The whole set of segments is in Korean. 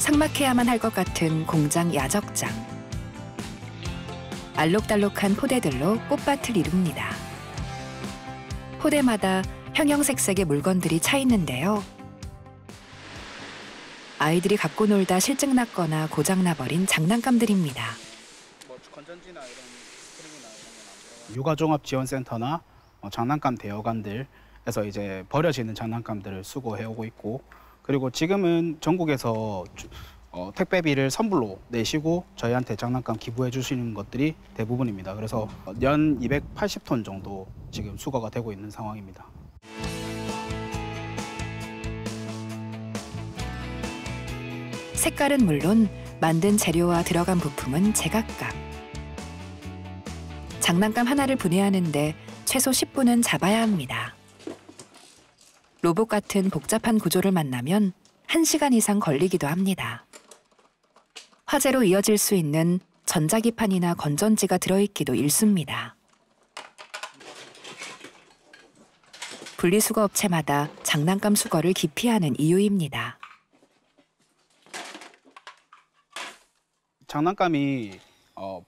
삭막해야만 할 것 같은 공장 야적장. 알록달록한 포대들로 꽃밭을 이룹니다. 포대마다 형형색색의 물건들이 차 있는데요. 아이들이 갖고 놀다 실증났거나 고장나버린 장난감들입니다. 건전지나 이런 스프링이나 이런 건 육아종합지원센터나 장난감 대여관들에서 이제 버려지는 장난감들을 수거해오고 있고, 그리고 지금은 전국에서 택배비를 선불로 내시고 저희한테 장난감 기부해 주시는 것들이 대부분입니다. 그래서 연 280톤 정도 지금 수거가 되고 있는 상황입니다. 색깔은 물론 만든 재료와 들어간 부품은 제각각. 장난감 하나를 분해하는데 최소 10분은 잡아야 합니다. 로봇 같은 복잡한 구조를 만나면 1시간 이상 걸리기도 합니다. 화재로 이어질 수 있는 전자기판이나 건전지가 들어있기도 일쑤입니다. 분리수거 업체마다 장난감 수거를 기피하는 이유입니다. 장난감이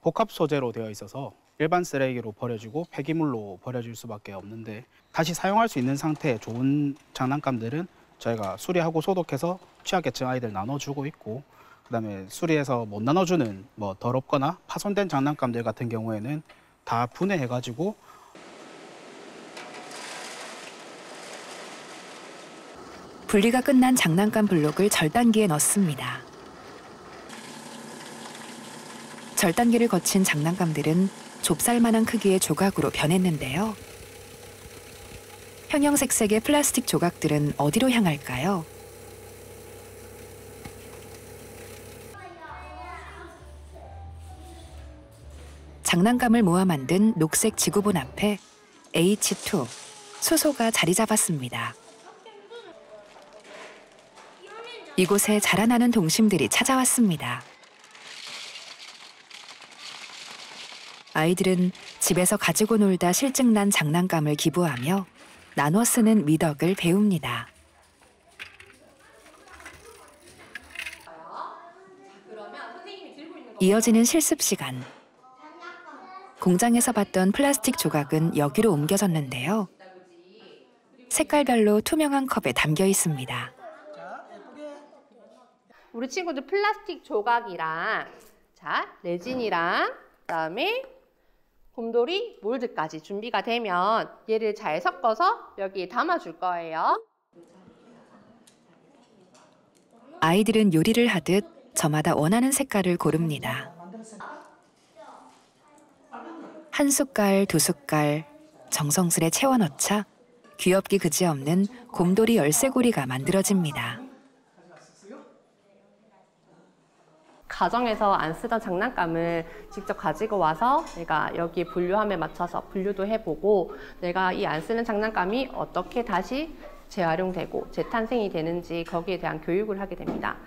복합 소재로 되어 있어서 일반 쓰레기로 버려지고 폐기물로 버려질 수밖에 없는데, 다시 사용할 수 있는 상태의 좋은 장난감들은 저희가 수리하고 소독해서 취약계층 아이들 나눠주고 있고, 그다음에 수리해서 못 나눠주는 더럽거나 파손된 장난감들 같은 경우에는 다 분해해가지고 분리가 끝난 장난감 블록을 절단기에 넣습니다. 절단기를 거친 장난감들은 좁쌀만한 크기의 조각으로 변했는데요. 형형색색의 플라스틱 조각들은 어디로 향할까요? 장난감을 모아 만든 녹색 지구본 앞에 H2, 수소가 자리 잡았습니다. 이곳에 자라나는 동심들이 찾아왔습니다. 아이들은 집에서 가지고 놀다 실증난 장난감을 기부하며 나눠 쓰는 미덕을 배웁니다. 이어지는 실습 시간. 공장에서 봤던 플라스틱 조각은 여기로 옮겨졌는데요. 색깔별로 투명한 컵에 담겨 있습니다. 우리 친구들 플라스틱 조각이랑 레진이랑 그다음에 곰돌이 몰드까지 준비가 되면 얘를 잘 섞어서 여기에 담아줄 거예요. 아이들은 요리를 하듯 저마다 원하는 색깔을 고릅니다. 한 숟갈, 두 숟갈 정성스레 채워 넣자 귀엽기 그지없는 곰돌이 열쇠고리가 만들어집니다. 가정에서 안 쓰던 장난감을 직접 가지고 와서 내가 여기 분류함에 맞춰서 분류도 해보고 내가 이 안 쓰는 장난감이 어떻게 다시 재활용되고 재탄생이 되는지 거기에 대한 교육을 하게 됩니다.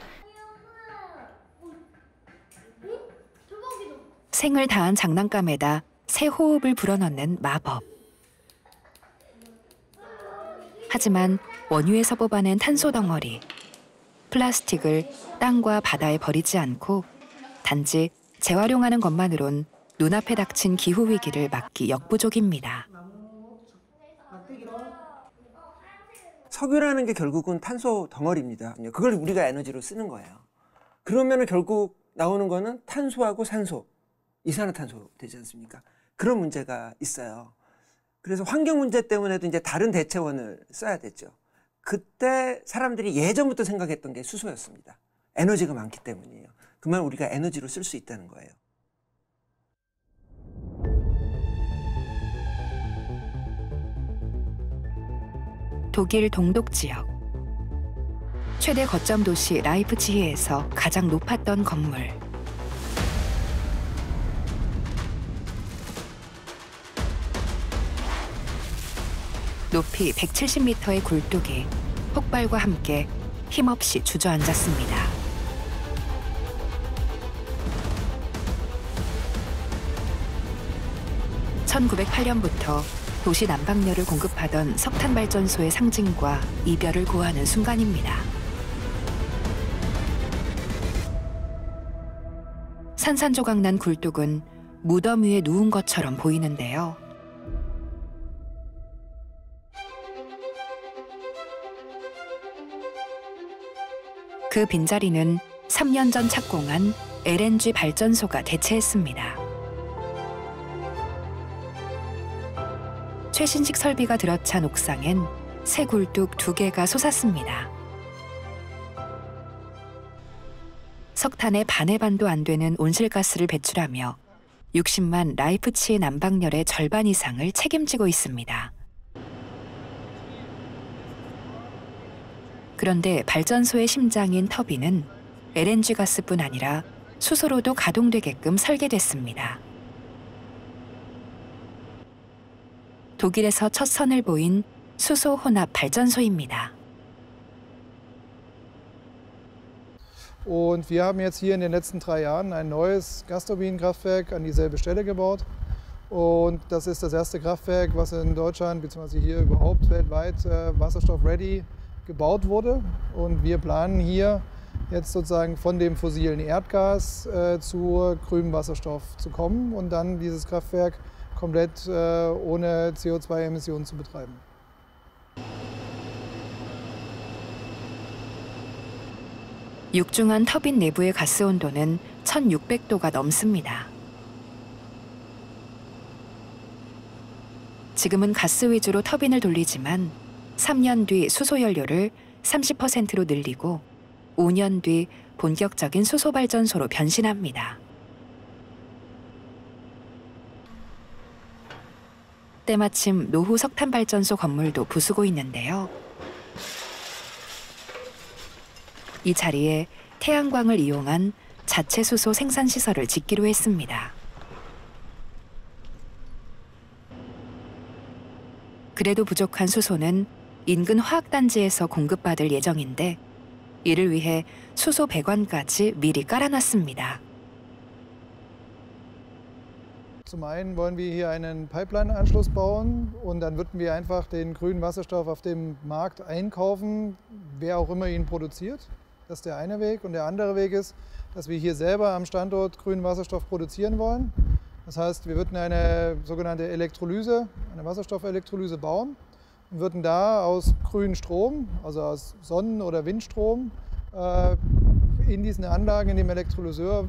생을 다한 장난감에다 새 호흡을 불어넣는 마법. 하지만 원유에서 뽑아낸 탄소 덩어리, 플라스틱을 땅과 바다에 버리지 않고 단지 재활용하는 것만으론 눈앞에 닥친 기후위기를 막기 역부족입니다. 석유라는 게 결국은 탄소 덩어리입니다. 그걸 우리가 에너지로 쓰는 거예요. 그러면 결국 나오는 거는 탄소하고 산소, 이산화탄소 되지 않습니까? 그런 문제가 있어요. 그래서 환경 문제 때문에도 이제 다른 대체원을 써야 되죠. 그때 사람들이 예전부터 생각했던 게 수소였습니다. 에너지가 많기 때문이에요. 그만 우리가 에너지로 쓸 수 있다는 거예요. 독일 동독 지역. 최대 거점 도시 라이프치히에서 가장 높았던 건물. 높이 170m의 굴뚝이 폭발과 함께 힘없이 주저앉았습니다. (1908년부터) 도시 난방료를 공급하던 석탄발전소의 상징과 이별을 고하는 순간입니다. 산산조각 난 굴뚝은 무덤 위에 누운 것처럼 보이는데요. 그 빈자리는 3년 전 착공한 LNG 발전소가 대체했습니다. 최신식 설비가 들어찬 옥상엔 새 굴뚝 2개가 솟았습니다. 석탄의 반의 반도 안 되는 온실가스를 배출하며 60만 라이프치히 난방열의 절반 이상을 책임지고 있습니다. 그런데 발전소의 심장인 터빈은 LNG 가스뿐 아니라 수소로도 가동되게끔 설계됐습니다. 독일에서 첫 선을 보인 수소 혼합 발전소입니다. Und wir haben jetzt hier in den letzten 3 Jahren ein neues Gasturbinenkraftwerk an dieselbe Stelle gebaut. Und das ist das erste Kraftwerk, was in Deutschland bzw. hier überhaupt weltweit wasserstoff-ready gebaut wurde. Und wir planen hier jetzt sozusagen von dem fossilen Erdgas zu grünem Wasserstoff zu kommen und dann dieses Kraftwerk komplett ohne CO2-Emissionen zu betreiben. 육중한 터빈 내부의 가스 온도는 1600도가 넘습니다. 지금은 가스 위주로 터빈을 돌리지만 3년 뒤 수소 연료를 30%로 늘리고 5년 뒤 본격적인 수소 발전소로 변신합니다. 때마침 노후 석탄 발전소 건물도 부수고 있는데요. 이 자리에 태양광을 이용한 자체 수소 생산 시설을 짓기로 했습니다. 그래도 부족한 수소는 인근 화학단지에서 공급받을 예정인데 이를 위해 수소 배관까지 미리 깔아놨습니다. Zum einen wollen wir hier einen Pipeline-Anschluss bauen und dann würden wir einfach den grünen Wasserstoff auf dem Markt einkaufen, wer auch immer ihn produziert. Das ist der eine Weg. Und der andere Weg ist, dass wir hier selber am Standort grünen Wasserstoff produzieren wollen. Das heißt, wir würden eine sogenannte Elektrolyse, eine Wasserstoffelektrolyse bauen und würden da aus grünem Strom, also aus Sonnen- oder Windstrom, in diesen Anlagen, in dem Elektrolyseur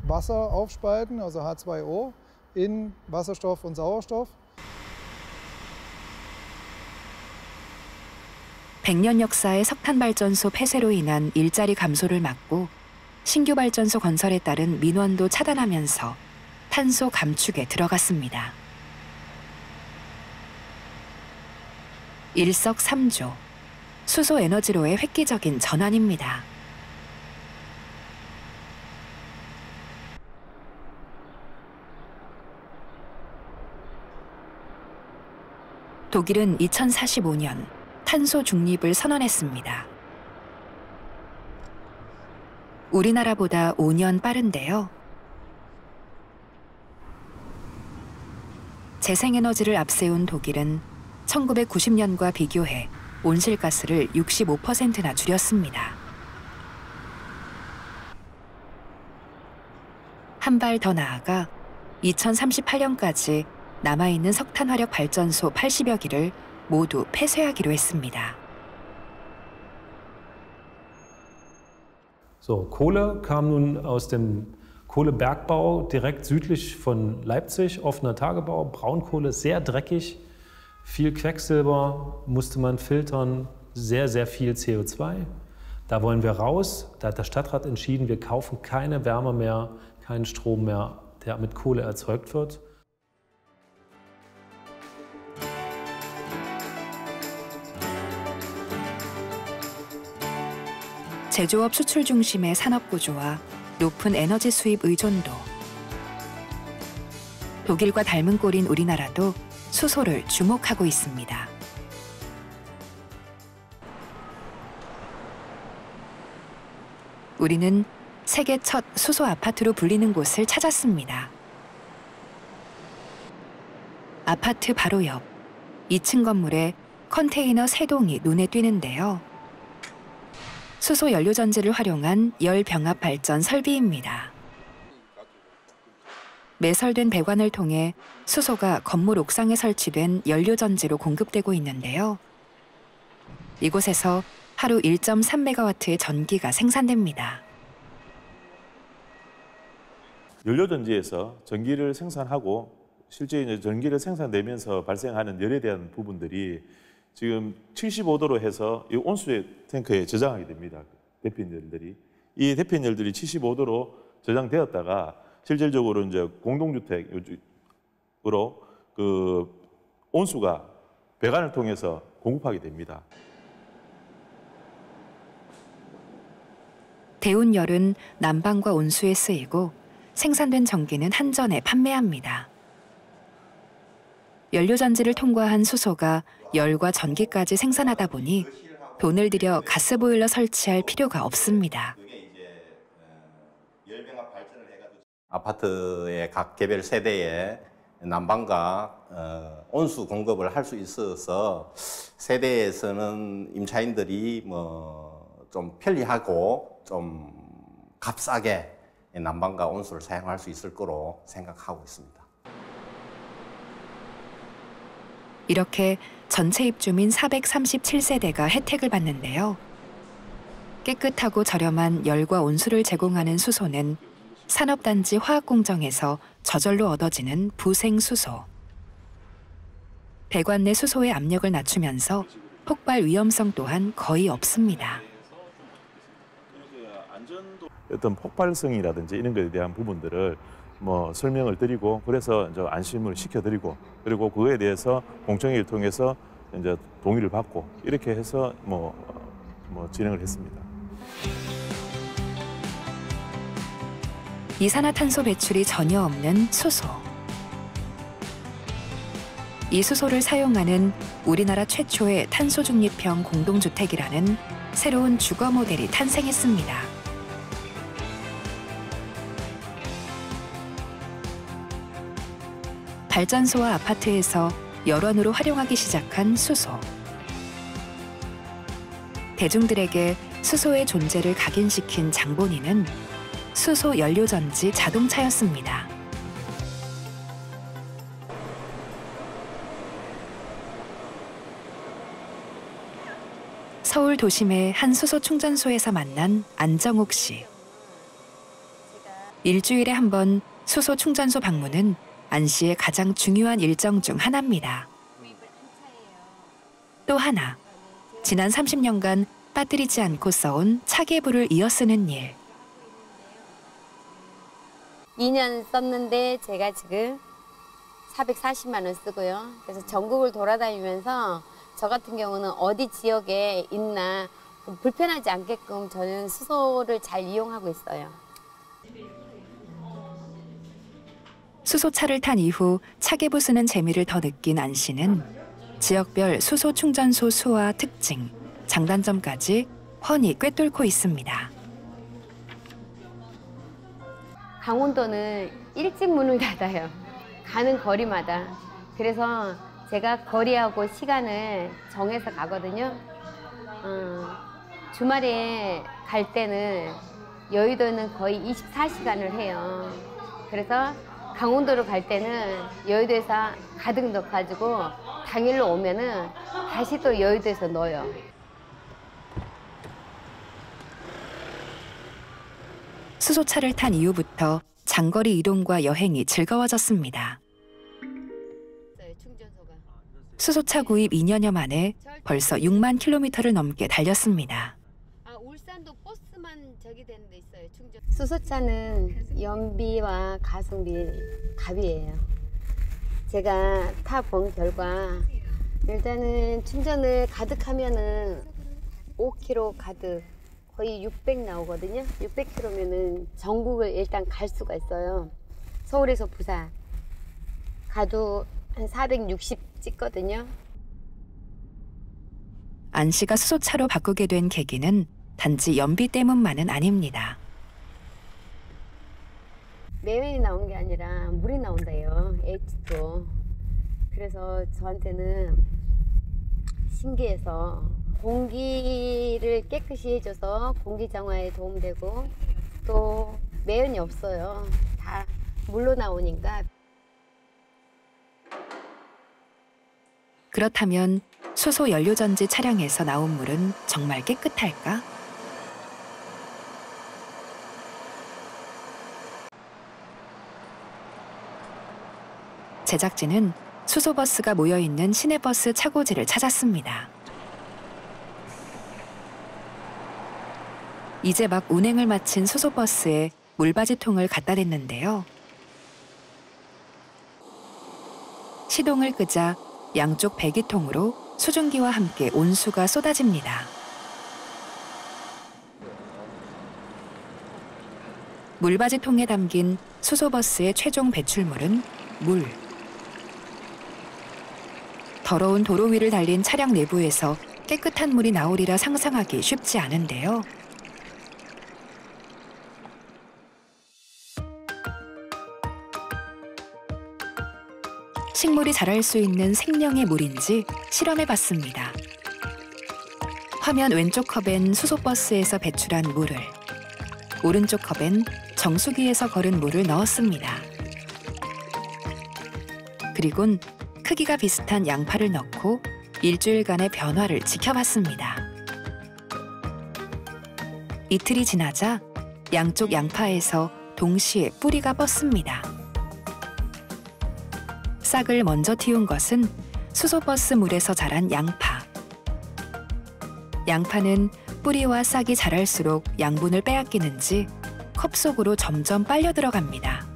Wasser aufspalten, also H2O, in Wasserstoff und Sauerstoff. 100년 역사의 석탄 발전소 폐쇄로 인한 일자리 감소를 막고 신규 발전소 건설에 따른 민원도 차단하면서 탄소 감축에 들어갔습니다. 일석삼조, 수소 에너지로의 획기적인 전환입니다. 독일은 2045년 탄소 중립을 선언했습니다. 우리나라보다 5년 빠른데요. 재생에너지를 앞세운 독일은 1990년과 비교해 온실가스를 65%나 줄였습니다. 한 발 더 나아가 2038년까지 남아있는 석탄화력 발전소 80여 기를 모두 폐쇄하기로 했습니다. So, Kohle kam nun aus dem Kohlebergbau direkt südlich von Leipzig, offener Tagebau, Braunkohle, sehr dreckig, viel Quecksilber, musste man filtern, sehr, sehr viel CO2. Da wollen wir raus. Da hat der Stadtrat entschieden, wir kaufen keine Wärme mehr, keinen Strom mehr, der mit Kohle erzeugt wird. 제조업 수출 중심의 산업 구조와 높은 에너지 수입 의존도. 독일과 닮은 꼴인 우리나라도 수소를 주목하고 있습니다. 우리는 세계 첫 수소 아파트로 불리는 곳을 찾았습니다. 아파트 바로 옆 2층 건물에 컨테이너 3동이 눈에 띄는데요. 수소 연료 전지를 활용한 열 병합 발전 설비입니다. 매설된 배관을 통해 수소가 건물 옥상에 설치된 연료전지로 공급되고 있는데요. 이곳에서 하루 1.3메가와트의 전기가 생산됩니다. 연료전지에서 전기를 생산하고 실제 이제 전기를 생산되면서 발생하는 열에 대한 부분들이 지금 75도로 해서 이 온수의 탱크에 저장하게 됩니다. 대피연열들이. 이 대피연열들이 75도로 저장되었다가 실질적으로 이제 공동주택으로 그 온수가 배관을 통해서 공급하게 됩니다. 데운 열은 난방과 온수에 쓰이고 생산된 전기는 한전에 판매합니다. 연료전지를 통과한 수소가 열과 전기까지 생산하다 보니 돈을 들여 가스보일러 설치할 필요가 없습니다. 아파트의 각 개별 세대에 난방과 온수 공급을 할 수 있어서 세대에서는 임차인들이 좀 편리하고 좀 값싸게 난방과 온수를 사용할 수 있을 거로 생각하고 있습니다. 이렇게 전체 입주민 437세대가 혜택을 받는데요. 깨끗하고 저렴한 열과 온수를 제공하는 수소는 산업단지 화학공정에서 저절로 얻어지는 부생수소. 배관 내 수소의 압력을 낮추면서 폭발 위험성 또한 거의 없습니다. 어떤 폭발성이라든지 이런 것에 대한 부분들을 설명을 드리고 그래서 이제 안심을 시켜드리고 그리고 그거에 대해서 공청회를 통해서 이제 동의를 받고 이렇게 해서 진행을 했습니다. 이산화탄소 배출이 전혀 없는 수소. 이 수소를 사용하는 우리나라 최초의 탄소 중립형 공동주택이라는 새로운 주거 모델이 탄생했습니다. 발전소와 아파트에서 열원으로 활용하기 시작한 수소. 대중들에게 수소의 존재를 각인시킨 장본인은 수소 연료전지 자동차였습니다. 서울 도심의 한 수소 충전소에서 만난 안정옥 씨. 일주일에 한 번 수소 충전소 방문은 안 씨의 가장 중요한 일정 중 하나입니다. 또 하나, 지난 30년간 빠뜨리지 않고 써온 차계부를 이어쓰는 일. 2년 썼는데 제가 지금 440만 원 쓰고요. 그래서 전국을 돌아다니면서 저 같은 경우는 어디 지역에 있나 불편하지 않게끔 저는 수소를 잘 이용하고 있어요. 수소차를 탄 이후 차계부 쓰는 재미를 더 느낀 안 씨는 지역별 수소 충전소 수와 특징, 장단점까지 훤히 꿰뚫고 있습니다. 강원도는 일찍 문을 닫아요. 가는 거리마다. 그래서 제가 거리하고 시간을 정해서 가거든요. 주말에 갈 때는 여의도는 거의 24시간을 해요. 그래서 강원도로 갈 때는 여의도에서 가득 넣어가지고 당일로 오면은 다시 또 여의도에서 넣어요. 수소차를 탄 이후부터 장거리 이동과 여행이 즐거워졌습니다. 수소차 구입 2년여 만에 벌써 6만 킬로미터를 넘게 달렸습니다. 울산도 버스만 저기 되는 데 있어요. 충전. 수소차는 연비와 가성비 갑이에요. 제가 타본 결과 일단은 충전을 가득하면은 5km 가득 거의 600 나오거든요. 600km면은 전국을 일단 갈 수가 있어요. 서울에서 부산 가도 한 460 찍거든요. 안 씨가 수소차로 바꾸게 된 계기는 단지 연비 때문만은 아닙니다. 매연이 나온 게 아니라 물이 나온다요. H2. 그래서 저한테는 신기해서 공기를 깨끗이 해줘서 공기 정화에 도움되고 또 매연이 없어요. 다 물로 나오니까. 그렇다면 수소 연료전지 차량에서 나온 물은 정말 깨끗할까? 제작진은 수소버스가 모여있는 시내버스 차고지를 찾았습니다. 이제 막 운행을 마친 수소버스에 물바지통을 갖다 댔는데요. 시동을 끄자 양쪽 배기통으로 수증기와 함께 온수가 쏟아집니다. 물바지통에 담긴 수소버스의 최종 배출물은 물. 더러운 도로 위를 달린 차량 내부에서 깨끗한 물이 나오리라 상상하기 쉽지 않은데요. 식물이 자랄 수 있는 생명의 물인지 실험해봤습니다. 화면 왼쪽 컵엔 수소버스에서 배출한 물을, 오른쪽 컵엔 정수기에서 거른 물을 넣었습니다. 그리곤 크기가 비슷한 양파를 넣고 일주일간의 변화를 지켜봤습니다. 이틀이 지나자 양쪽 양파에서 동시에 뿌리가 뻗습니다. 싹을 먼저 틔운 것은 수소버스 물에서 자란 양파. 양파는 뿌리와 싹이 자랄수록 양분을 빼앗기는지 컵 속으로 점점 빨려 들어갑니다.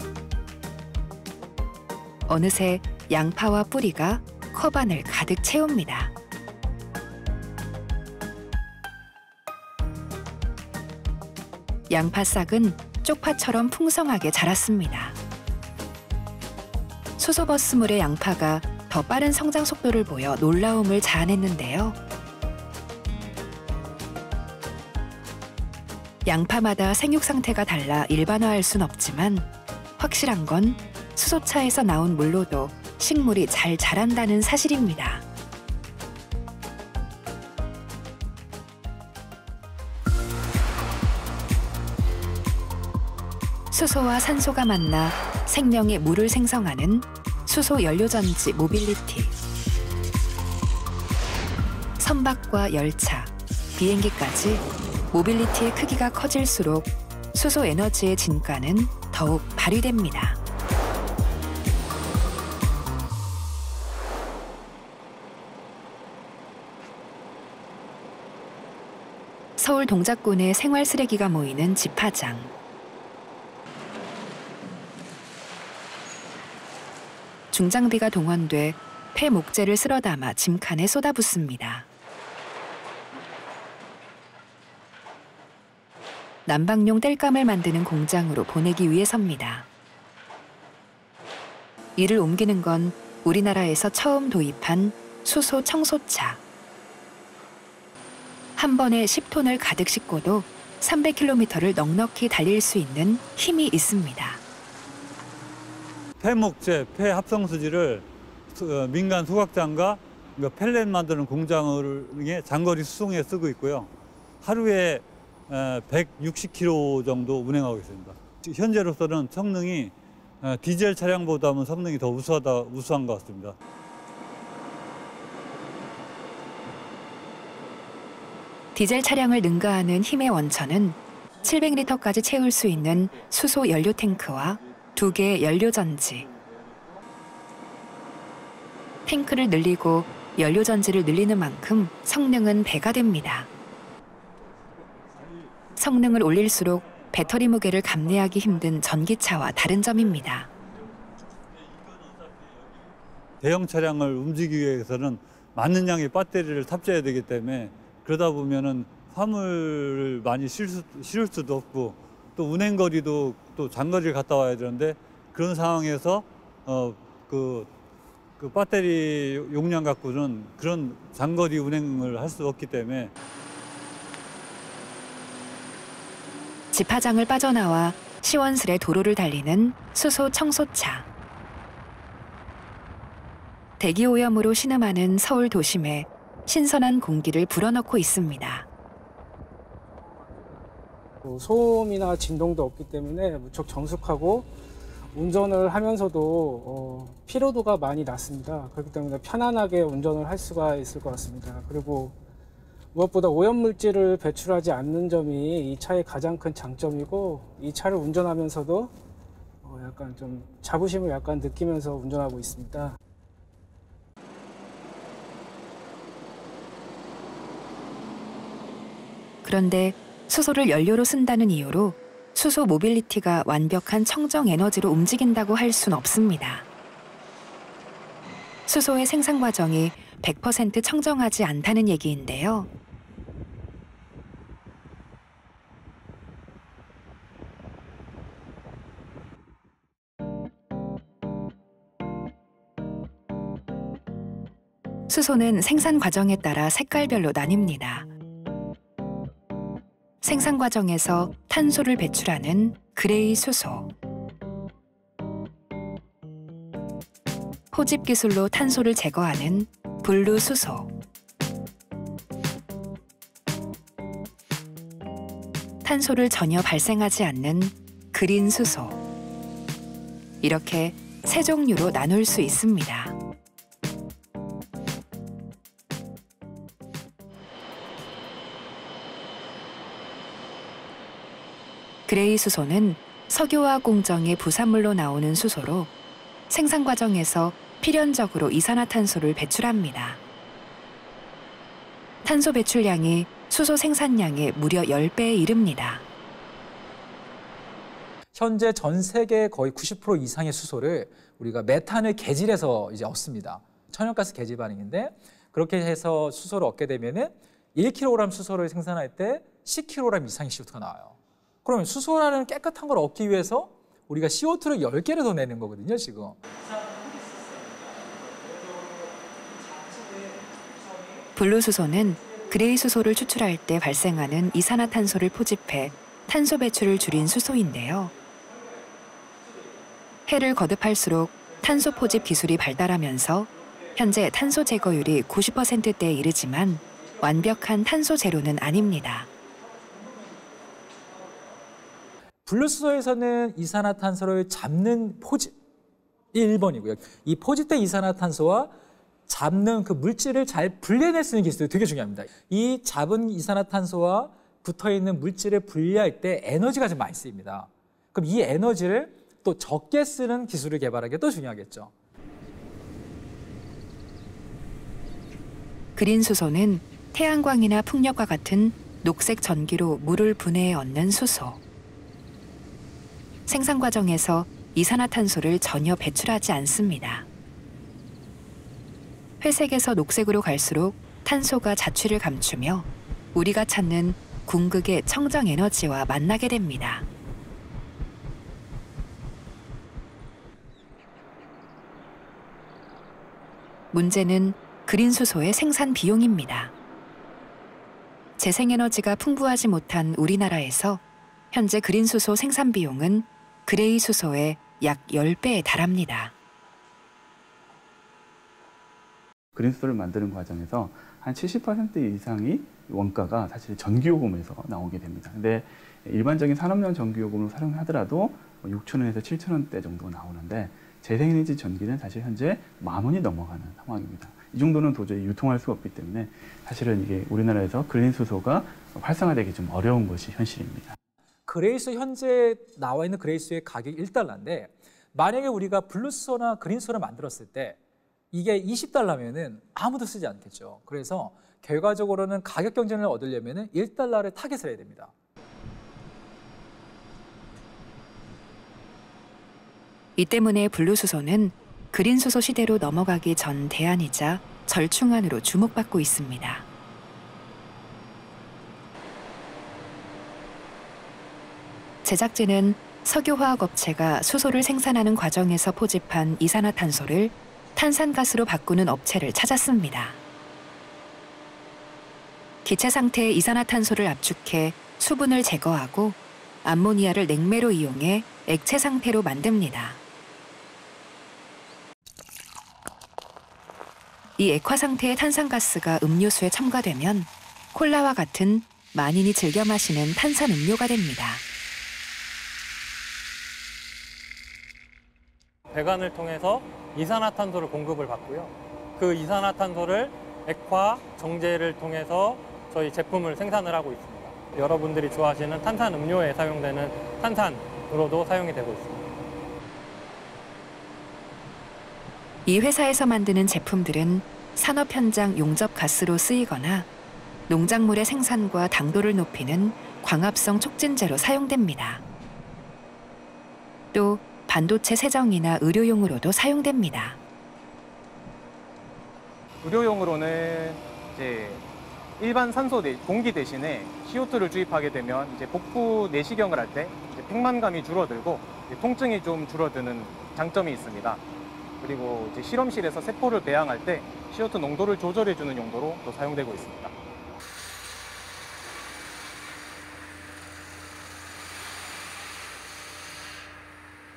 어느새 양파와 뿌리가 컵 안을 가득 채웁니다. 양파 싹은 쪽파처럼 풍성하게 자랐습니다. 수소버스물의 양파가 더 빠른 성장 속도를 보여 놀라움을 자아냈는데요. 양파마다 생육 상태가 달라 일반화할 순 없지만 확실한 건 수소차에서 나온 물로도 식물이 잘 자란다는 사실입니다. 수소와 산소가 만나 생명의 물을 생성하는 수소 연료전지 모빌리티. 선박과 열차, 비행기까지 모빌리티의 크기가 커질수록 수소 에너지의 진가는 더욱 발휘됩니다. 서울 동작군의 생활 쓰레기가 모이는 집화장. 중장비가 동원돼 폐 목재를 쓸어 담아 짐칸에 쏟아붓습니다. 난방용 땔감을 만드는 공장으로 보내기 위해서입니다. 이를 옮기는 건 우리나라에서 처음 도입한 수소 청소차. 한 번에 10톤을 가득 싣고도 300km를 넉넉히 달릴 수 있는 힘이 있습니다. 폐목재, 폐합성수지를 민간 수각장과 펠렛 만드는 공장의 장거리 수송에 쓰고 있고요. 하루에 160km 정도 운행하고 있습니다. 현재로서는 성능이 디젤 차량보다는 성능이 더 우수한 것 같습니다. 디젤 차량을 능가하는 힘의 원천은 700리터까지 채울 수 있는 수소 연료 탱크와 2개의 연료전지. 탱크를 늘리고 연료전지를 늘리는 만큼 성능은 배가 됩니다. 성능을 올릴수록 배터리 무게를 감내하기 힘든 전기차와 다른 점입니다. 대형 차량을 움직이기 위해서는 많은 양의 배터리를 탑재해야 되기 때문에 그러다 보면은 화물을 많이 실을 수도 없고 또 운행 거리도 또 장거리를 갔다 와야 되는데 그런 상황에서 그 배터리 용량 갖고는 그런 장거리 운행을 할 수 없기 때문에 집화장을 빠져나와 시원스레 도로를 달리는 수소 청소차. 대기 오염으로 신음하는 서울 도심에 신선한 공기를 불어넣고 있습니다. 소음이나 진동도 없기 때문에 무척 정숙하고 운전을 하면서도 피로도가 많이 났습니다. 그렇기 때문에 편안하게 운전을 할 수가 있을 것 같습니다. 그리고 무엇보다 오염물질을 배출하지 않는 점이 이 차의 가장 큰 장점이고, 이 차를 운전하면서도 약간 좀 자부심을 약간 느끼면서 운전하고 있습니다. 그런데 수소를 연료로 쓴다는 이유로 수소 모빌리티가 완벽한 청정 에너지로 움직인다고 할 순 없습니다. 수소의 생산 과정이 100% 청정하지 않다는 얘기인데요. 수소는 생산 과정에 따라 색깔별로 나뉩니다. 생산 과정에서 탄소를 배출하는 그레이 수소, 포집 기술로 탄소를 제거하는 블루 수소, 탄소를 전혀 발생하지 않는 그린 수소, 이렇게 세 종류로 나눌 수 있습니다. 그레이 수소는 석유화학 공정의 부산물로 나오는 수소로 생산 과정에서 필연적으로 이산화탄소를 배출합니다. 탄소 배출량이 수소 생산량의 무려 10배에 이릅니다. 현재 전 세계 거의 90% 이상의 수소를 우리가 메탄을 개질해서 이제 얻습니다. 천연가스 개질 반응인데, 그렇게 해서 수소를 얻게 되면은 1kg 수소를 생산할 때 10kg 이상의 CO2가 나와요. 그러면 수소라는 깨끗한 걸 얻기 위해서 우리가 CO2를 10개를 더 내는 거거든요, 지금. 블루 수소는 그레이 수소를 추출할 때 발생하는 이산화탄소를 포집해 탄소 배출을 줄인 수소인데요. 해를 거듭할수록 탄소 포집 기술이 발달하면서 현재 탄소 제거율이 90%대에 이르지만 완벽한 탄소 제로는 아닙니다. 블루수소에서는 이산화탄소를 잡는 포집이 1번이고요. 이 포집된 이산화탄소와 잡는 그 물질을 잘 분리해낼 수 있는 기술이 되게 중요합니다. 이 잡은 이산화탄소와 붙어있는 물질을 분리할 때 에너지가 좀 많이 쓰입니다. 그럼 이 에너지를 또 적게 쓰는 기술을 개발하기가 또 중요하겠죠. 그린 수소는 태양광이나 풍력과 같은 녹색 전기로 물을 분해해 얻는 수소. 생산 과정에서 이산화탄소를 전혀 배출하지 않습니다. 회색에서 녹색으로 갈수록 탄소가 자취를 감추며 우리가 찾는 궁극의 청정 에너지와 만나게 됩니다. 문제는 그린 수소의 생산 비용입니다. 재생에너지가 풍부하지 못한 우리나라에서 현재 그린 수소 생산 비용은 그레이 수소의 약 10배에 달합니다. 그린 수소를 만드는 과정에서 한 70% 이상이 원가가 사실 전기요금에서 나오게 됩니다. 근데 일반적인 산업용 전기요금을 사용하더라도 6,000원에서 7,000원대 정도 나오는데 재생에너지 전기는 사실 현재 10,000원이 넘어가는 상황입니다. 이 정도는 도저히 유통할 수가 없기 때문에 사실은 이게 우리나라에서 그린 수소가 활성화되기 좀 어려운 것이 현실입니다. 그레이수 현재 나와 있는 그레이수의 가격이 1달러인데 만약에 우리가 블루수소나 그린수소를 만들었을 때 이게 20달러면은 아무도 쓰지 않겠죠. 그래서 결과적으로는 가격 경쟁을 얻으려면은 1달러를 타겟을 해야 됩니다. 이 때문에 블루수소는 그린수소 시대로 넘어가기 전 대안이자 절충안으로 주목받고 있습니다. 제작진은 석유화학업체가 수소를 생산하는 과정에서 포집한 이산화탄소를 탄산가스로 바꾸는 업체를 찾았습니다. 기체 상태의 이산화탄소를 압축해 수분을 제거하고 암모니아를 냉매로 이용해 액체 상태로 만듭니다. 이 액화 상태의 탄산가스가 음료수에 첨가되면 콜라와 같은 만인이 즐겨 마시는 탄산음료가 됩니다. 배관을 통해서 이산화탄소를 공급을 받고요. 그 이산화탄소를 액화, 정제를 통해서 저희 제품을 생산을 하고 있습니다. 여러분들이 좋아하시는 탄산 음료에 사용되는 탄산으로도 사용이 되고 있습니다. 이 회사에서 만드는 제품들은 산업 현장 용접 가스로 쓰이거나 농작물의 생산과 당도를 높이는 광합성 촉진제로 사용됩니다. 또 반도체 세정이나 의료용으로도 사용됩니다. 의료용으로는 이제 일반 산소 공기 대신에 CO2를 주입하게 되면 이제 복부 내시경을 할 때 팽만감이 줄어들고 통증이 좀 줄어드는 장점이 있습니다. 그리고 이제 실험실에서 세포를 배양할 때 CO2 농도를 조절해주는 용도로 또 사용되고 있습니다.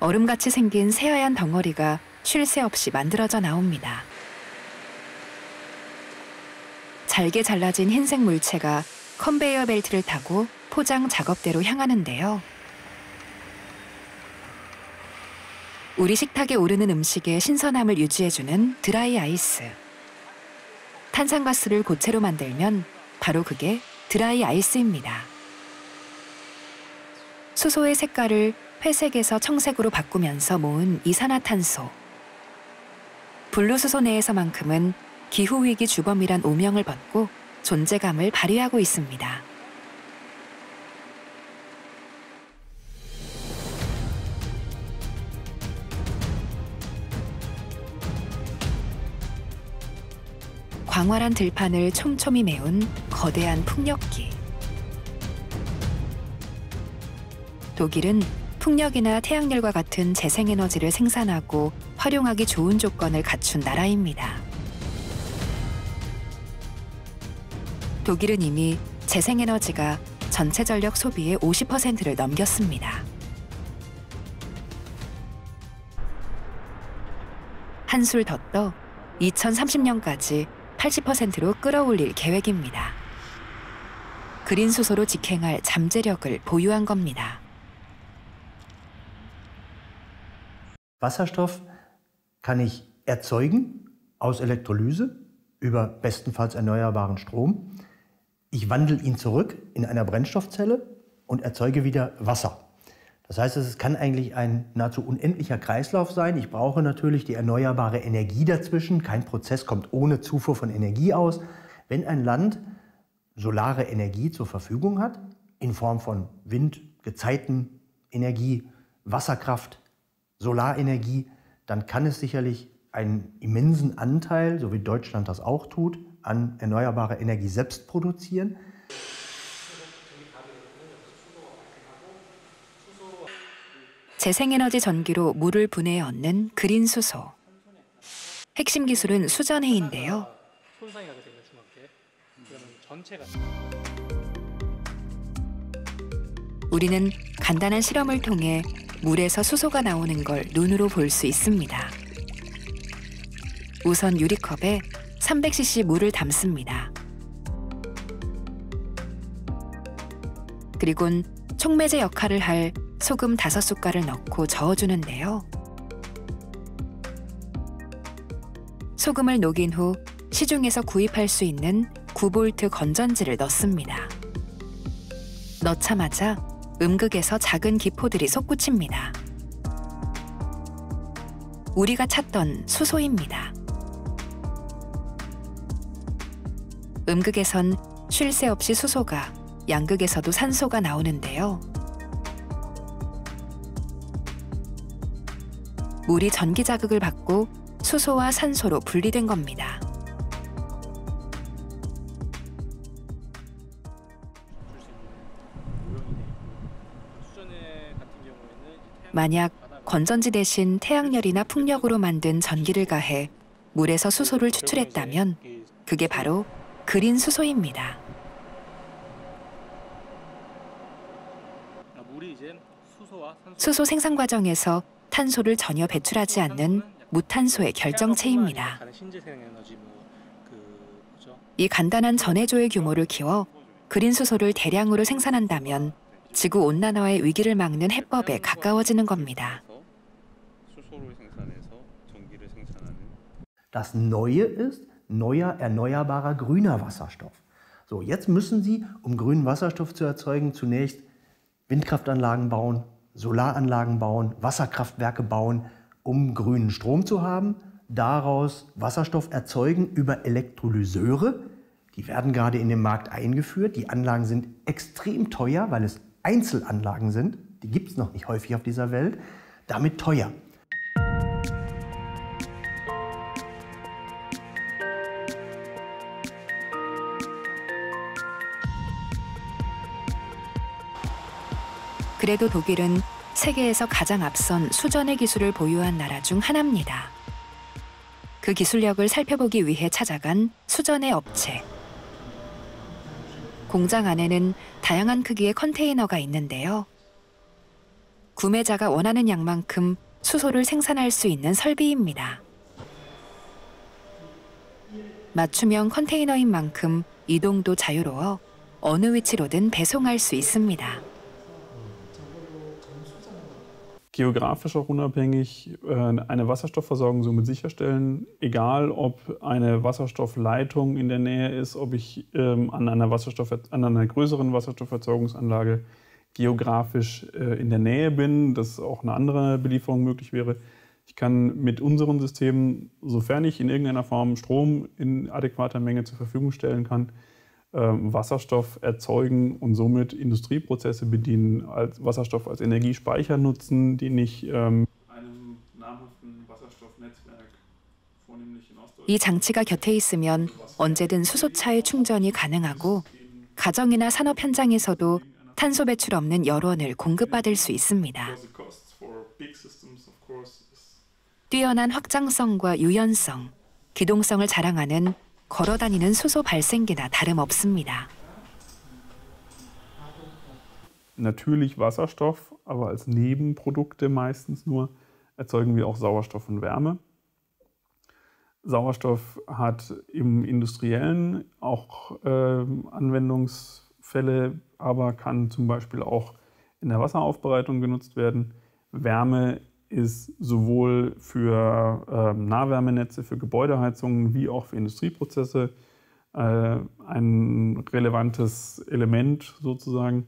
얼음같이 생긴 새하얀 덩어리가 쉴 새 없이 만들어져 나옵니다. 잘게 잘라진 흰색 물체가 컨베이어 벨트를 타고 포장 작업대로 향하는데요. 우리 식탁에 오르는 음식의 신선함을 유지해주는 드라이 아이스. 탄산가스를 고체로 만들면 바로 그게 드라이 아이스입니다. 수소의 색깔을 회색에서 청색으로 바꾸면서 모은 이산화탄소. 블루수소 내에서만큼은 기후위기 주범이란 오명을 벗고 존재감을 발휘하고 있습니다. 광활한 들판을 촘촘히 메운 거대한 풍력기. 독일은 풍력이나 태양열과 같은 재생에너지를 생산하고 활용하기 좋은 조건을 갖춘 나라입니다. 독일은 이미 재생에너지가 전체 전력 소비의 50%를 넘겼습니다. 한술 더 떠 2030년까지 80%로 끌어올릴 계획입니다. 그린 수소로 직행할 잠재력을 보유한 겁니다. Wasserstoff kann ich erzeugen aus Elektrolyse über bestenfalls erneuerbaren Strom. Ich wandle ihn zurück in einer Brennstoffzelle und erzeuge wieder Wasser. Das heißt, es kann eigentlich ein nahezu unendlicher Kreislauf sein. Ich brauche natürlich die erneuerbare Energie dazwischen. Kein Prozess kommt ohne Zufuhr von Energie aus. Wenn ein Land solare Energie zur Verfügung hat, in Form von Wind, Gezeitenenergie, Wasserkraft, Solarenergie, dann kann es sicherlich einen immensen Anteil, so wie Deutschland das auch tut, an erneuerbarer Energie selbst produzieren. 재생에너지 전기로 물을 분해해 얻는 그린 수소. 핵심 기술은 수전해인데요. 우리는 간단한 실험을 통해 물에서 수소가 나오는 걸 눈으로 볼 수 있습니다. 우선 유리컵에 300cc 물을 담습니다. 그리곤 촉매제 역할을 할 소금 5숟갈을 넣고 저어주는데요. 소금을 녹인 후 시중에서 구입할 수 있는 9V 건전지를 넣습니다. 넣자마자 음극에서 작은 기포들이 솟구칩니다. 우리가 찾던 수소입니다. 음극에선 쉴 새 없이 수소가, 양극에서도 산소가 나오는데요. 물이 전기 자극을 받고 수소와 산소로 분리된 겁니다. 만약 건전지 대신 태양열이나 풍력으로 만든 전기를 가해 물에서 수소를 추출했다면 그게 바로 그린 수소입니다. 수소 생산 과정에서 탄소를 전혀 배출하지 않는 무탄소의 결정체입니다. 이 간단한 전해조의 규모를 키워 그린 수소를 대량으로 생산한다면 지구 온난화의 위기를 막는 해법에 가까워지는 겁니다. Das Neue ist neuer, erneuerbarer, grüner Wasserstoff. So, jetzt müssen Sie, um grünen Wasserstoff zu erzeugen, zunächst Windkraftanlagen bauen, Solaranlagen bauen, Wasserkraftwerke bauen, um grünen Strom zu haben. Daraus Wasserstoff erzeugen über Elektrolyseure. Die werden gerade in den Markt eingeführt. Die Anlagen sind extrem teuer, weil es Einzelanlagen sind. Die gibt es noch nicht häufig auf dieser Welt. Damit teuer. 그래도 독일은 세계에서 가장 앞선 수전의 기술을 보유한 나라 중 하나입니다. 그 기술력을 살펴보기 위해 찾아간 수전의 업체. 공장 안에는 다양한 크기의 컨테이너가 있는데요. 구매자가 원하는 양만큼 수소를 생산할 수 있는 설비입니다. 맞춤형 컨테이너인 만큼 이동도 자유로워 어느 위치로든 배송할 수 있습니다. Geografisch auch unabhängig eine Wasserstoffversorgung somit sicherstellen, egal ob eine Wasserstoffleitung in der Nähe ist, ob ich an einer größeren Wasserstofferzeugungsanlage geografisch in der Nähe bin, dass auch eine andere Belieferung möglich wäre. Ich kann mit unseren Systemen, sofern ich in irgendeiner Form Strom in adäquater Menge zur Verfügung stellen kann, Wasserstoff erzeugen und somit Industrieprozesse bedienen, als Wasserstoff als Energiespeicher nutzen, die nicht einem namhaften Wasserstoffnetzwerk vornehmlich in Ostdeutschland. 이 장치가 곁에 있으면 언제든 수소차의 충전이 가능하고 가정이나 산업 현장에서도 탄소 배출 없는 열원을 공급받을 수 있습니다. 뛰어난 확장성과 유연성, 기동성을 자랑하는 걸어다니는 수소 발생기나 다름없습니다. Natürlich Wasserstoff, aber als Nebenprodukte meistens nur erzeugen wir auch Sauerstoff und Wärme. Sauerstoff hat im Industriellen auch Anwendungsfälle, aber kann zum Beispiel auch in der Wasseraufbereitung genutzt werden. Wärme ist sowohl für Nahwärmenetze, für Gebäudeheizungen wie auch für Industrieprozesse ein relevantes Element sozusagen.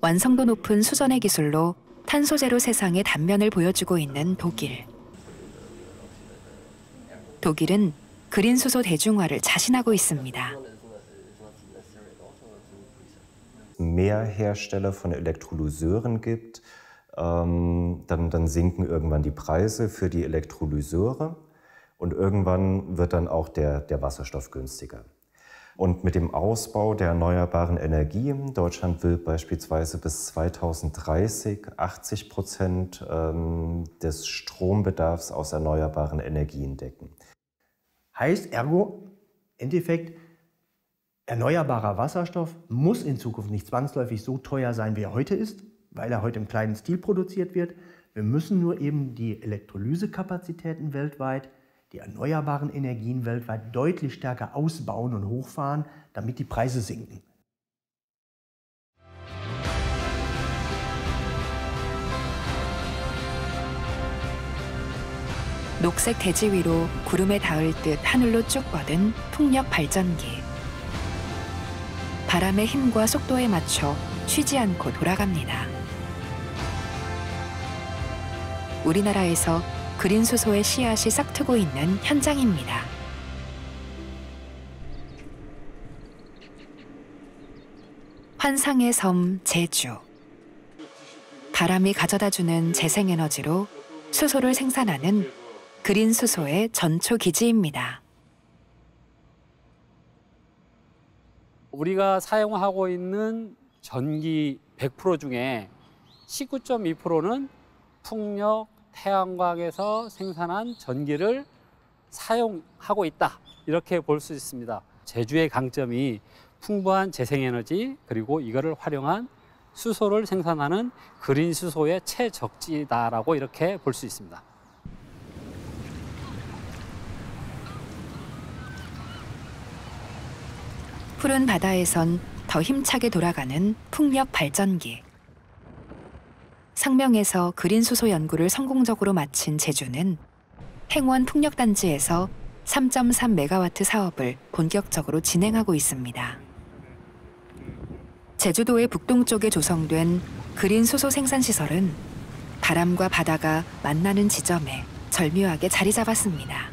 완성도 높은 수전의 기술로 탄소 제로 세상의 단면을 보여주고 있는 독일. 독일은 그린 수소 대중화를 자신하고 있습니다. mehr Hersteller von Elektrolyseuren gibt, dann sinken irgendwann die Preise für die Elektrolyseure und irgendwann wird dann auch der Wasserstoff günstiger. Und mit dem Ausbau der erneuerbaren Energien, Deutschland will beispielsweise bis 2030 80% des Strombedarfs aus erneuerbaren Energien decken. Heißt ergo, Endeffekt, erneuerbarer Wasserstoff muss in Zukunft nicht zwangsläufig so teuer sein, wie er heute ist, weil er heute im kleinen Stil produziert wird. Wir müssen nur eben die Elektrolysekapazitäten weltweit, die erneuerbaren Energien weltweit deutlich stärker ausbauen und hochfahren, damit die Preise sinken. 녹색 대지 위로 구름에 닿을 듯 하늘로 쭉 뻗은 풍력 발전기. 바람의 힘과 속도에 맞춰 쉬지 않고 돌아갑니다. 우리나라에서 그린 수소의 씨앗이 싹트고 있는 현장입니다. 환상의 섬 제주. 바람이 가져다주는 재생에너지로 수소를 생산하는 그린 수소의 전초 기지입니다. 우리가 사용하고 있는 전기 100% 중에 19.2%는 풍력, 태양광에서 생산한 전기를 사용하고 있다. 이렇게 볼 수 있습니다. 제주의 강점이 풍부한 재생에너지 그리고 이거를 활용한 수소를 생산하는 그린 수소의 최적지다라고 이렇게 볼 수 있습니다. 푸른 바다에선 더 힘차게 돌아가는 풍력 발전기. 상명에서 그린 수소 연구를 성공적으로 마친 제주는 행원 풍력단지에서 3.3메가와트 사업을 본격적으로 진행하고 있습니다. 제주도의 북동쪽에 조성된 그린 수소 생산시설은 바람과 바다가 만나는 지점에 절묘하게 자리 잡았습니다.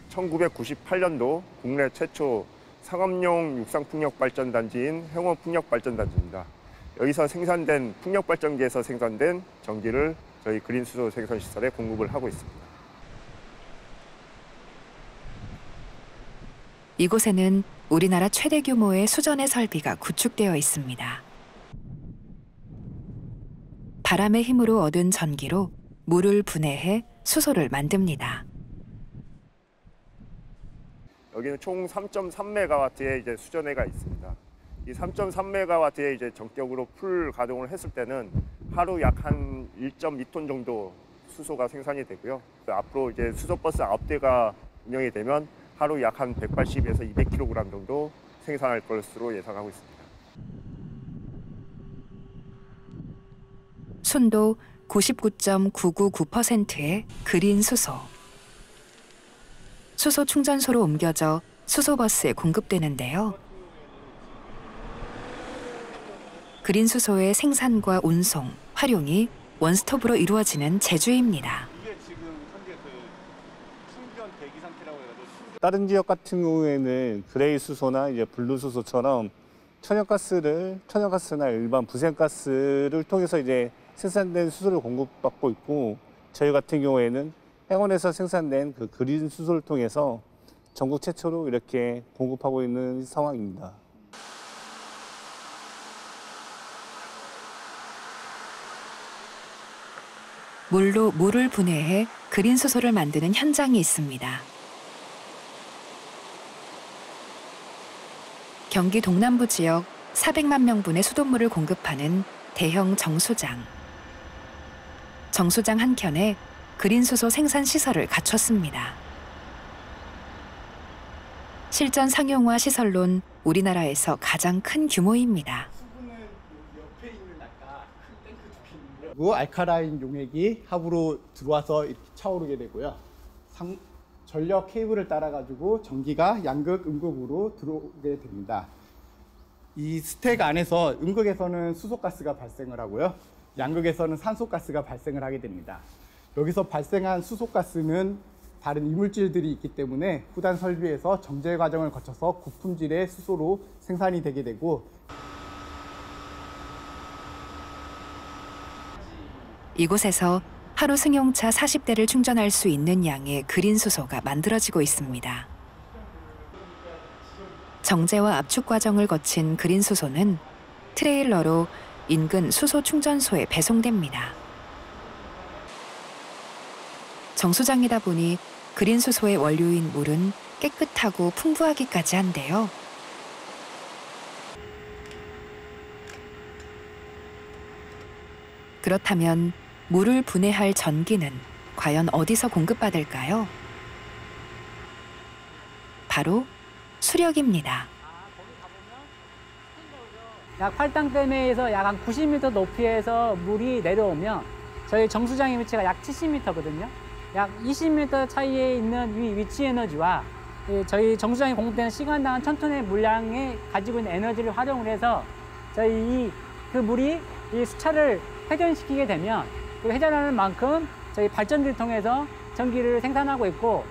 1998년도 국내 최초 상업용 육상풍력발전단지인 행원풍력발전단지입니다. 여기서 생산된 풍력발전기에서 생산된 전기를 저희 그린수소 생산시설에 공급을 하고 있습니다. 이곳에는 우리나라 최대 규모의 수전의 설비가 구축되어 있습니다. 바람의 힘으로 얻은 전기로 물을 분해해 수소를 만듭니다. 여기는 총 3.3메가와트의 이제 수전해가 있습니다. 이 3.3메가와트의 이제 전격으로 풀 가동을 했을 때는 하루 약 한 1.2톤 정도 수소가 생산이 되고요. 앞으로 이제 수소버스 9대가 운영이 되면 하루 약 한 180에서 200kg 정도 생산할 것으로 예상하고 있습니다. 순도 99.999%의 그린 수소. 수소 충전소로 옮겨져 수소버스에 공급되는데요. 그린 수소의 생산과 운송, 활용이 원스톱으로 이루어지는 제주입니다. 다른 지역 같은 경우에는 그레이 수소나 이제 블루 수소처럼 천연가스나 일반 부생가스를 통해서 이제 생산된 수소를 공급받고 있고, 저희 같은 경우에는 행원에서 생산된 그 그린 수소를 통해서 전국 최초로 이렇게 공급하고 있는 상황입니다. 물로 물을 분해해 그린 수소를 만드는 현장이 있습니다. 경기 동남부 지역 400만 명분의 수돗물을 공급하는 대형 정수장. 정수장 한켠에 그린 수소 생산 시설을 갖췄습니다. 실전 상용화 시설론 우리나라에서 가장 큰 규모입니다. 알카라인 용액이 하부로 들어와서 이렇게 차오르게 되고요. 전력 케이블을 따라가지고 전기가 양극, 음극으로 들어오게 됩니다. 이 스택 안에서 음극에서는 수소가스가 발생을 하고요. 양극에서는 산소가스가 발생을 하게 됩니다. 여기서 발생한 수소가스는 다른 이물질들이 있기 때문에 후단 설비에서 정제 과정을 거쳐서 고품질의 수소로 생산이 되게 되고, 이곳에서 하루 승용차 40대를 충전할 수 있는 양의 그린 수소가 만들어지고 있습니다. 정제와 압축 과정을 거친 그린 수소는 트레일러로 인근 수소 충전소에 배송됩니다. 정수장이다 보니 그린 수소의 원료인 물은 깨끗하고 풍부하기까지 한데요. 그렇다면 물을 분해할 전기는 과연 어디서 공급받을까요? 바로 수력입니다. 약 8당댐에서 약 한 90m 높이에서 물이 내려오면 저희 정수장의 위치가 약 70m거든요. 약 20m 차이에 있는 이 위치 에너지와 저희 정수장에 공급되는 시간당 1000톤의 물량에 가지고 있는 에너지를 활용을 해서 저희 그 물이 이 수차를 회전시키게 되면 그 회전하는 만큼 저희 발전기를 통해서 전기를 생산하고 있고,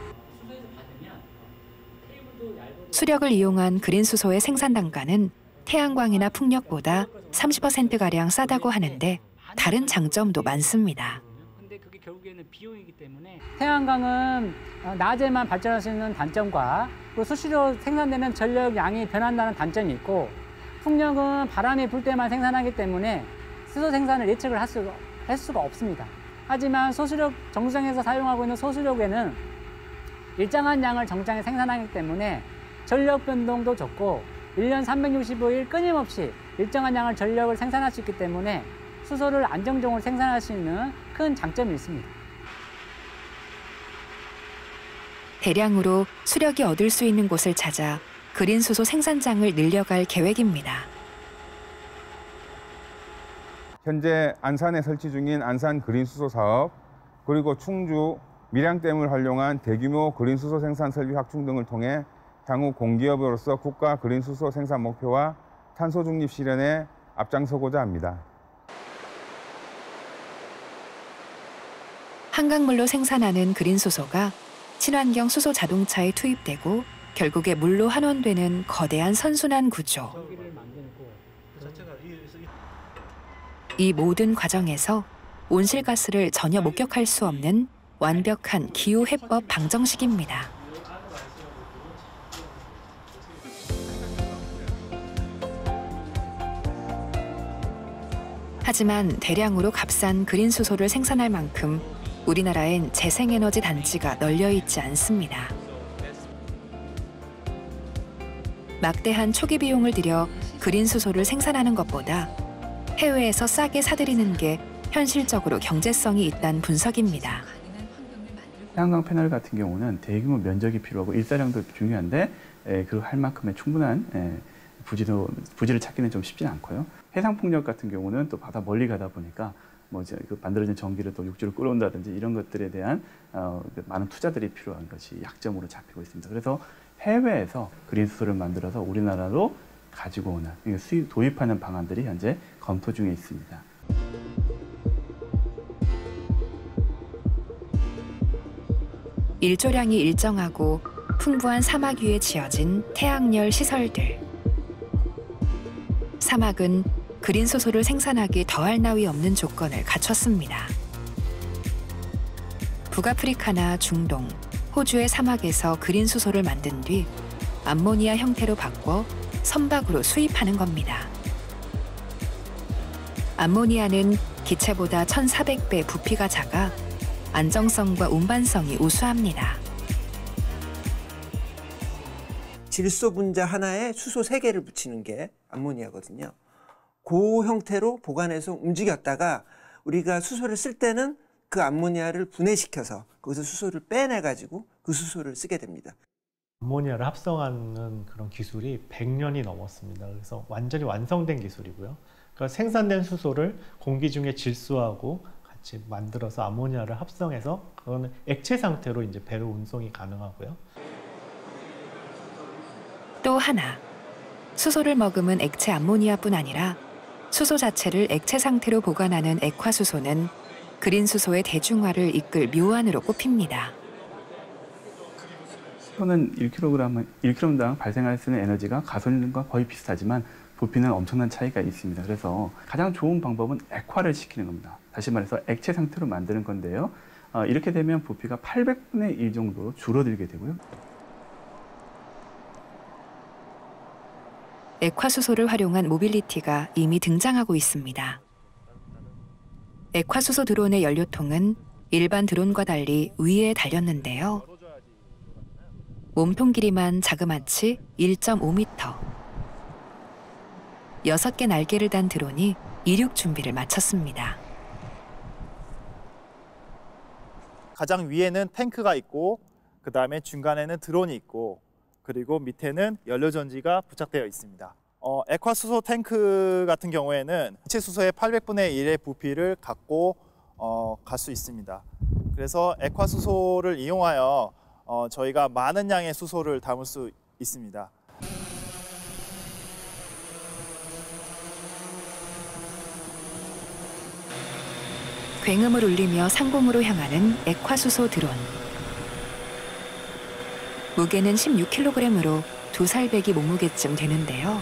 수력을 이용한 그린 수소의 생산 단가는 태양광이나 풍력보다 30%가량 싸다고 하는데 다른 장점도 많습니다. 근데 그게 결국에는 비용이기 때문에 태양광은 낮에만 발전할 수 있는 단점과 또 수시로 생산되는 전력 양이 변한다는 단점이 있고, 풍력은 바람이 불 때만 생산하기 때문에 수소 생산을 예측을 할 수가 없습니다. 하지만 소수력 정수장에서 사용하고 있는 소수력에는 일정한 양을 정장에 생산하기 때문에 전력 변동도 적고 1년 365일 끊임없이 일정한 양의 전력을 생산할 수 있기 때문에 수소를 안정적으로 생산할 수 있는 큰 장점이 있습니다. 대량으로 수력이 얻을 수 있는 곳을 찾아 그린 수소 생산장을 늘려갈 계획입니다. 현재 안산에 설치 중인 안산 그린 수소 사업, 그리고 충주 밀양댐을 활용한 대규모 그린 수소 생산 설비 확충 등을 통해 향후 공기업으로서 국가 그린 수소 생산 목표와 탄소 중립 실현에 앞장서고자 합니다. 한강물로 생산하는 그린 수소가 친환경 수소 자동차에 투입되고 결국에 물로 환원되는 거대한 선순환 구조. 이 모든 과정에서 온실가스를 전혀 목격할 수 없는 완벽한 기후해법 방정식입니다. 하지만 대량으로 값싼 그린 수소를 생산할 만큼 우리나라엔 재생에너지 단지가 널려 있지 않습니다. 막대한 초기 비용을 들여 그린 수소를 생산하는 것보다 해외에서 싸게 사들이는 게 현실적으로 경제성이 있다는 분석입니다. 태양광 패널 같은 경우는 대규모 면적이 필요하고 일사량도 중요한데 그걸 할 만큼의 충분한 부지를 찾기는 좀 쉽지 않고요. 해상풍력 같은 경우는 또 바다 멀리 가다 보니까 만들어진 전기를 또 육지로 끌어온다든지 이런 것들에 대한 많은 투자들이 필요한 것이 약점으로 잡히고 있습니다. 그래서 해외에서 그린 수소를 만들어서 우리나라로 가지고 오는 도입하는 방안들이 현재 검토 중에 있습니다. 일조량이 일정하고 풍부한 사막 위에 지어진 태양열 시설들. 사막은 그린 수소를 생산하기 더할 나위 없는 조건을 갖췄습니다. 북아프리카나 중동, 호주의 사막에서 그린 수소를 만든 뒤 암모니아 형태로 바꿔 선박으로 수입하는 겁니다. 암모니아는 기체보다 1,400배 부피가 작아 안정성과 운반성이 우수합니다. 질소 분자 하나에 수소 3개를 붙이는 게 암모니아거든요. 그 형태로 보관해서 움직였다가 우리가 수소를 쓸 때는 그 암모니아를 분해시켜서 거기서 수소를 빼내가지고 그 수소를 쓰게 됩니다. 암모니아를 합성하는 그런 기술이 100년이 넘었습니다. 그래서 완전히 완성된 기술이고요. 그러니까 생산된 수소를 공기 중에 질소하고 같이 만들어서 암모니아를 합성해서 그거는 액체 상태로 이제 배로 운송이 가능하고요. 또 하나, 수소를 머금은 액체 암모니아뿐 아니라 수소 자체를 액체 상태로 보관하는 액화수소는 그린 수소의 대중화를 이끌 묘안으로 꼽힙니다. 수소는 1kg당 발생할 수 있는 에너지가 가솔린과 거의 비슷하지만 부피는 엄청난 차이가 있습니다. 그래서 가장 좋은 방법은 액화를 시키는 겁니다. 다시 말해서 액체 상태로 만드는 건데요. 이렇게 되면 부피가 800분의 1 정도 줄어들게 되고요. 액화수소를 활용한 모빌리티가 이미 등장하고 있습니다. 액화수소 드론의 연료통은 일반 드론과 달리 위에 달렸는데요. 몸통 길이만 자그마치 1.5m. 6개 날개를 단 드론이 이륙 준비를 마쳤습니다. 가장 위에는 탱크가 있고 그 다음에 중간에는 드론이 있고 그리고 밑에는 연료전지가 부착되어 있습니다. 액화수소 탱크 같은 경우에는 기체 수소의 800분의 1의 부피를 갖고 갈 수 있습니다. 그래서 액화수소를 이용하여 저희가 많은 양의 수소를 담을 수 있습니다. 굉음을 울리며 상공으로 향하는 액화수소 드론. 무게는 16kg으로 2살배기 몸무게쯤 되는데요.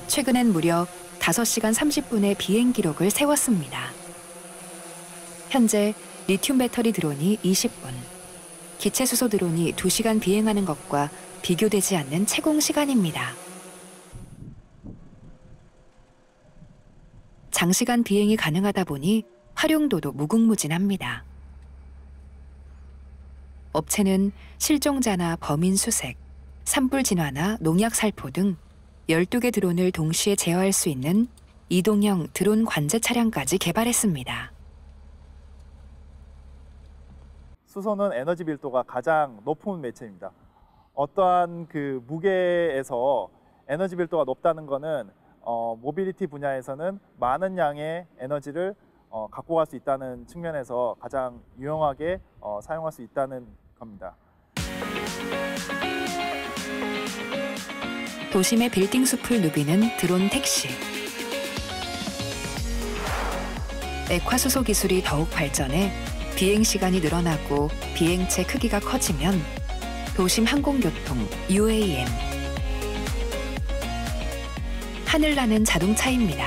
최근엔 무려 5시간 30분의 비행 기록을 세웠습니다. 현재 리튬 배터리 드론이 20분, 기체 수소 드론이 2시간 비행하는 것과 비교되지 않는 채공 시간입니다. 장시간 비행이 가능하다 보니 활용도도 무궁무진합니다. 업체는 실종자나 범인 수색, 산불 진화나 농약 살포 등 12개 드론을 동시에 제어할 수 있는 이동형 드론 관제 차량까지 개발했습니다. 수소는 에너지 밀도가 가장 높은 매체입니다. 어떠한 그 무게에서 에너지 밀도가 높다는 것은 모빌리티 분야에서는 많은 양의 에너지를 갖고 갈 수 있다는 측면에서 가장 유용하게 사용할 수 있다는 겁니다. 도심의 빌딩 숲을 누비는 드론 택시. 액화수소 기술이 더욱 발전해 비행 시간이 늘어나고 비행체 크기가 커지면 도심 항공교통 UAM. 하늘나는 자동차입니다.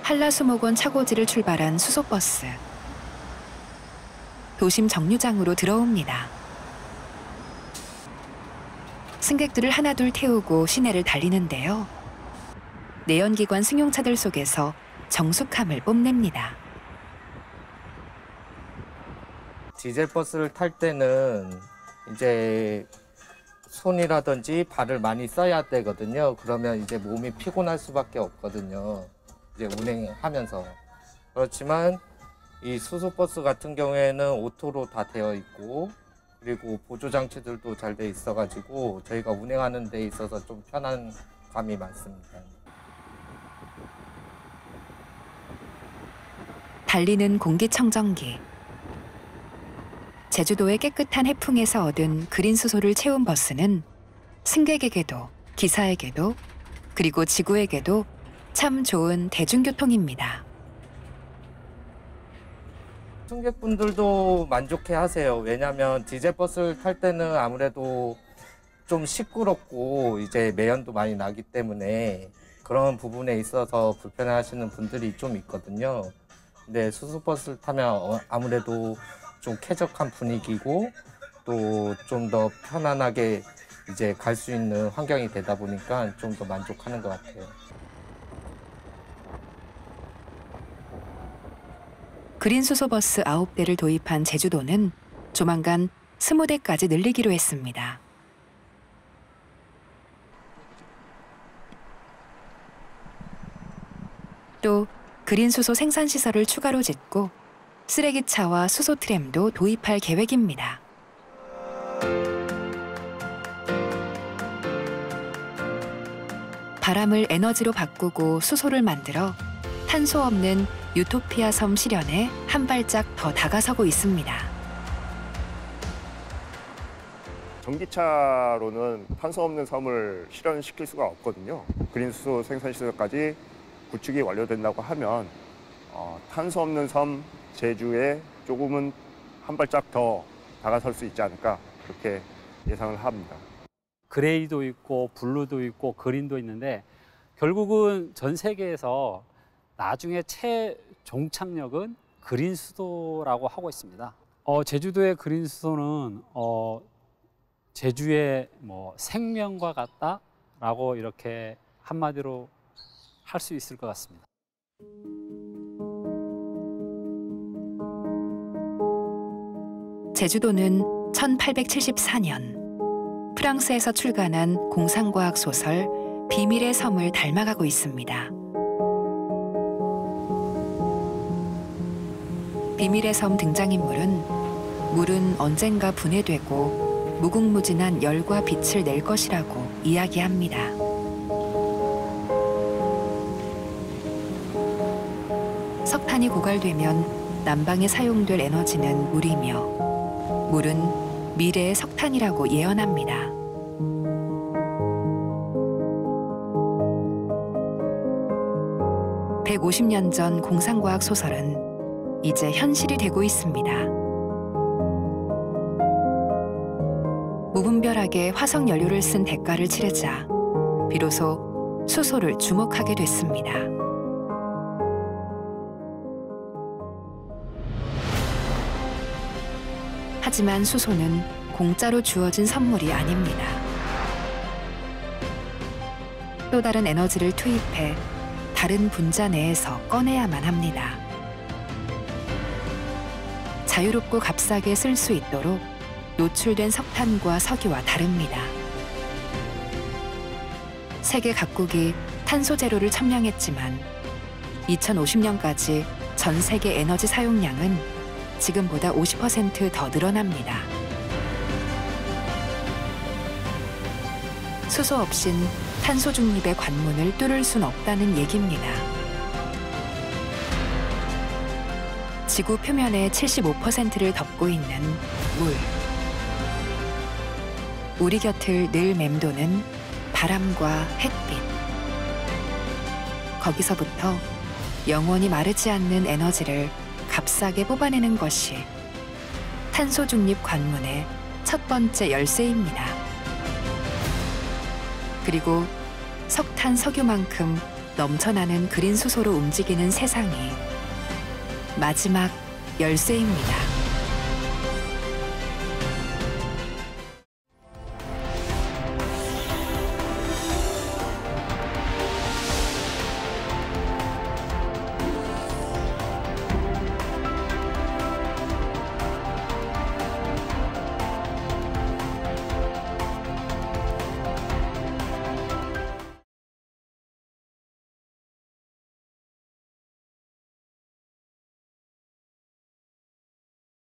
한라수목원 차고지를 출발한 수소버스. 도심 정류장으로 들어옵니다. 승객들을 하나둘 태우고 시내를 달리는데요. 내연기관 승용차들 속에서 정숙함을 뽐냅니다. 디젤 버스를 탈 때는 이제 손이라든지 발을 많이 써야 되거든요. 그러면 이제 몸이 피곤할 수밖에 없거든요. 이제 운행하면서. 그렇지만 이 수소버스 같은 경우에는 오토로 다 되어 있고 그리고 보조 장치들도 잘 돼 있어가지고 저희가 운행하는 데 있어서 좀 편한 감이 많습니다. 달리는 공기청정기. 제주도의 깨끗한 해풍에서 얻은 그린 수소를 채운 버스는 승객에게도 기사에게도 그리고 지구에게도 참 좋은 대중교통입니다. 승객분들도 만족해 하세요. 왜냐하면 디젤 버스를 탈 때는 아무래도 좀 시끄럽고 이제 매연도 많이 나기 때문에 그런 부분에 있어서 불편해하시는 분들이 좀 있거든요. 근데 수소버스를 타면 아무래도 좀 쾌적한 분위기고 또 좀 더 편안하게 이제 갈 수 있는 환경이 되다 보니까 좀 더 만족하는 것 같아요. 그린 수소버스 9대를 도입한 제주도는 조만간 20대까지 늘리기로 했습니다. 또 그린 수소 생산 시설을 추가로 짓고 쓰레기차와 수소 트램도 도입할 계획입니다. 바람을 에너지로 바꾸고 수소를 만들어 탄소 없는 유토피아 섬 실현에 한 발짝 더 다가서고 있습니다. 전기차로는 탄소 없는 섬을 실현시킬 수가 없거든요. 그린 수소 생산 시설까지 구축이 완료된다고 하면 탄소 없는 섬 제주에 조금은 한 발짝 더 다가설 수 있지 않을까 그렇게 예상을 합니다. 그레이도 있고 블루도 있고 그린도 있는데 결국은 전 세계에서 나중에 최종 착력은 그린 수소라고 하고 있습니다. 제주도의 그린 수소는 제주의 뭐 생명과 같다라고 이렇게 한마디로 할 수 있을 것 같습니다. 제주도는 1874년 프랑스에서 출간한 공상과학 소설 비밀의 섬을 닮아가고 있습니다. 비밀의 섬 등장인물은 물은 언젠가 분해되고 무궁무진한 열과 빛을 낼 것이라고 이야기합니다. 석탄이 고갈되면 난방에 사용될 에너지는 물이며 물은 미래의 석탄이라고 예언합니다. (150년) 전 공상과학 소설은 이제 현실이 되고 있습니다. 무분별하게 화석 연료를 쓴 대가를 치르자 비로소 수소를 주목하게 됐습니다. 하지만 수소는 공짜로 주어진 선물이 아닙니다. 또 다른 에너지를 투입해 다른 분자 내에서 꺼내야만 합니다. 자유롭고 값싸게 쓸 수 있도록 노출된 석탄과 석유와 다릅니다. 세계 각국이 탄소 제로를 첨령했지만 2050년까지 전 세계 에너지 사용량은 지금보다 50% 더 늘어납니다. 수소 없인 탄소 중립의 관문을 뚫을 순 없다는 얘기입니다. 지구 표면의 75%를 덮고 있는 물. 우리 곁을 늘 맴도는 바람과 햇빛. 거기서부터 영원히 마르지 않는 에너지를 값싸게 뽑아내는 것이 탄소 중립 관문의 첫 번째 열쇠입니다. 그리고 석탄, 석유만큼 넘쳐나는 그린 수소로 움직이는 세상이 마지막 열쇠입니다.